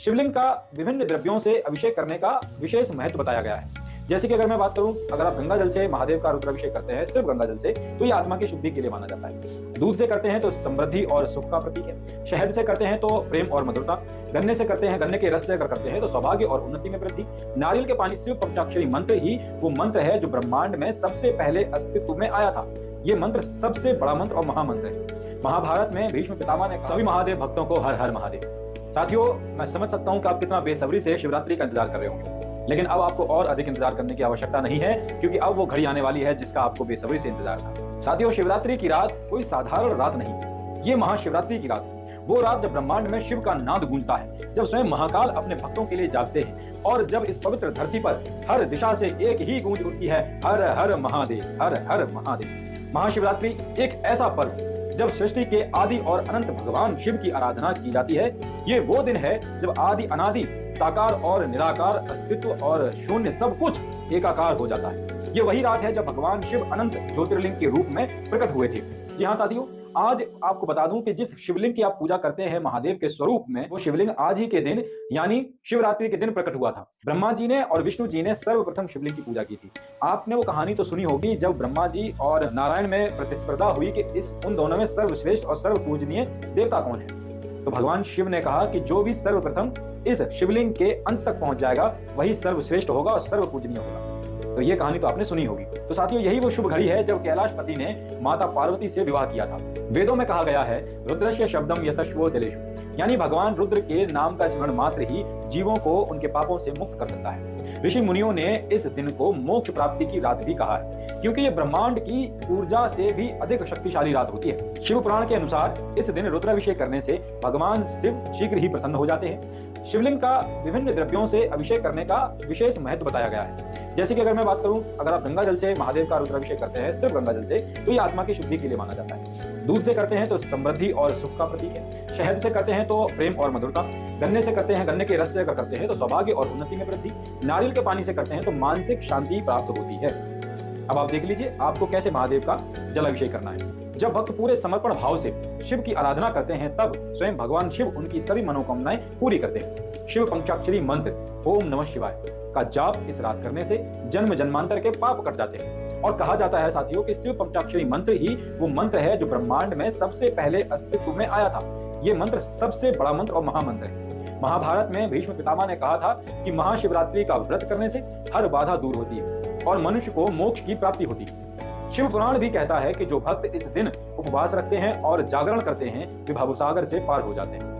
शिवलिंग का विभिन्न द्रव्यों से अभिषेक करने का विशेष महत्व बताया गया है। जैसे कि अगर मैं बात करूं, अगर आप गंगा जल से महादेव का रुद्राभिषेक करते हैं, सिर्फ गंगा जल से, तो ये आत्मा की शुद्धि के लिए माना जाता है। दूध से करते हैं तो समृद्धि और सुख का प्रतीक है। शहद से करते हैं तो प्रेम और मधुरता। गन्ने से करते हैं, गन्ने के रस से अगर करते हैं तो सौभाग्य और उन्नति में वृद्धि। नारियल के पानी से पंचाक्षरी मंत्र ही वो मंत्र है जो ब्रह्मांड में सबसे पहले अस्तित्व में आया था। ये मंत्र सबसे बड़ा मंत्र और महामंत्र है। महाभारत में भीष्म पितामह ने सभी महादेव भक्तों को हर हर महादेव। साथियों, मैं समझ सकता हूं कि आप कितना बेसब्री से शिवरात्रि का इंतजार कर रहे होंगे, लेकिन अब आपको और अधिक इंतजार करने की आवश्यकता नहीं है, क्योंकि अब वो घड़ी आने वाली है जिसका आपको बेसब्री से इंतजार था। साथियों, शिवरात्रि की रात कोई साधारण रात नहीं है, ये महाशिवरात्रि की रात है। वो रात जब ब्रह्मांड में शिव का नाद गूंजता है, जब स्वयं महाकाल अपने भक्तों के लिए जागते हैं और जब इस पवित्र धरती पर हर दिशा से एक ही गूंज उठती है, हर हर महादेव, हर हर महादेव। महाशिवरात्रि एक ऐसा पर्व जब सृष्टि के आदि और अनंत भगवान शिव की आराधना की जाती है। ये वो दिन है जब आदि अनादि साकार और निराकार अस्तित्व और शून्य सब कुछ एकाकार हो जाता है। ये वही रात है जब भगवान शिव अनंत ज्योतिर्लिंग के रूप में प्रकट हुए थे। जी हाँ साथियों, आज आपको बता दूं कि जिस शिवलिंग की आप पूजा करते हैं महादेव के स्वरूप में, वो शिवलिंग आज ही के दिन यानी शिवरात्रि के दिन प्रकट हुआ था। ब्रह्मा जी ने और विष्णु जी ने सर्वप्रथम शिवलिंग की पूजा की थी। आपने वो कहानी तो सुनी होगी जब ब्रह्मा जी और नारायण में प्रतिस्पर्धा हुई कि उन दोनों में सर्वश्रेष्ठ और सर्वपूजनीय देवता कौन है। तो भगवान शिव ने कहा कि जो भी सर्वप्रथम इस शिवलिंग के अंत तक पहुंच जाएगा वही सर्वश्रेष्ठ होगा और सर्वपूजनीय होगा। तो ये कहानी तो आपने सुनी होगी। तो साथियों, यही वो शुभ घड़ी है जब कैलाशपति ने माता पार्वती से विवाह किया था। वेदों में कहा गया है, रुद्रस्य शब्दम यशस्वो जलेषु, यानी भगवान रुद्र के नाम का स्मरण मात्र ही जीवों को उनके पापों से मुक्त कर सकता है। ऋषि मुनियों ने इस दिन को मोक्ष प्राप्ति की रात भी कहा है, क्योंकि ये ब्रह्मांड की ऊर्जा से भी अधिक शक्तिशाली रात होती है। शिव पुराण के अनुसार इस दिन रुद्राभिषेक करने से भगवान शिव शीघ्र ही प्रसन्न हो जाते हैं। शिवलिंग का विभिन्न द्रव्यों से अभिषेक करने का विशेष महत्व बताया गया है। जैसे कि अगर मैं बात करूं, अगर आप गंगा जल से महादेव का रुद्राभिषेक करते हैं, सिर्फ गंगा जल से, तो ये आत्मा की शुद्धि के लिए माना जाता है। दूध से करते हैं तो समृद्धि और सुख का प्रतीक है। शहद से करते हैं तो प्रेम और मधुरता। गन्ने से करते हैं, गन्ने के रस से अगर करते हैं तो सौभाग्य और उन्नति में वृद्धि। नारियल के पानी से करते हैं तो मानसिक शांति प्राप्त होती है। अब आप देख लीजिए आपको कैसे महादेव का जलाभिषेक करना है। जब भक्त पूरे समर्पण भाव से शिव की आराधना करते हैं, तब स्वयं भगवान शिव उनकी सभी मनोकामनाएं पूरी करते हैं। शिव पंचाक्षरी मंत्र ओम नमः शिवाय का जाप इस रात करने से जन्म जन्मांतर के पाप कट जाते हैं। और कहा जाता है साथियों कि शिव पंचाक्षरी मंत्र ही वो मंत्र है जो ब्रह्मांड में सबसे पहले अस्तित्व में आया था। ये मंत्र सबसे बड़ा मंत्र और महामंत्र है। महाभारत में भीष्म पितामह ने कहा था कि महाशिवरात्रि का व्रत करने से हर बाधा दूर होती है और मनुष्य को मोक्ष की प्राप्ति होती है। शिव पुराण भी कहता है कि जो भक्त इस दिन उपवास रखते हैं और जागरण करते हैं, वे भवसागर से पार हो जाते हैं।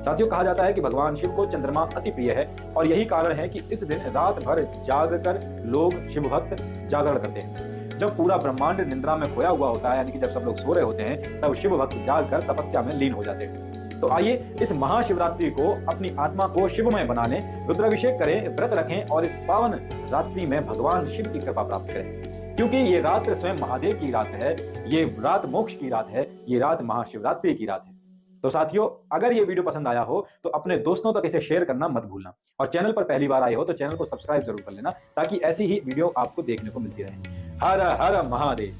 साथियों, कहा जाता है कि भगवान शिव को चंद्रमा अति प्रिय है और यही कारण है कि इस दिन रात भर जाग कर लोग शिव भक्त जागरण करते हैं। जब पूरा ब्रह्मांड निंद्रा में खोया हुआ होता है, यानी कि जब सब लोग सो रहे होते हैं, तब शिव भक्त जाग कर तपस्या में लीन हो जाते हैं। तो आइए इस महाशिवरात्रि को अपनी आत्मा को शिवमय बना लें, रुद्राभिषेक करें, व्रत रखें और इस पावन रात्रि में भगवान शिव की कृपा प्राप्त करें, क्योंकि ये रात स्वयं महादेव की रात है, ये रात मोक्ष की रात है, ये रात महाशिवरात्रि की रात है। तो साथियों, अगर ये वीडियो पसंद आया हो तो अपने दोस्तों तक इसे शेयर करना मत भूलना, और चैनल पर पहली बार आए हो तो चैनल को सब्सक्राइब जरूर कर लेना, ताकि ऐसी ही वीडियो आपको देखने को मिलती रहे। हर हर महादेव।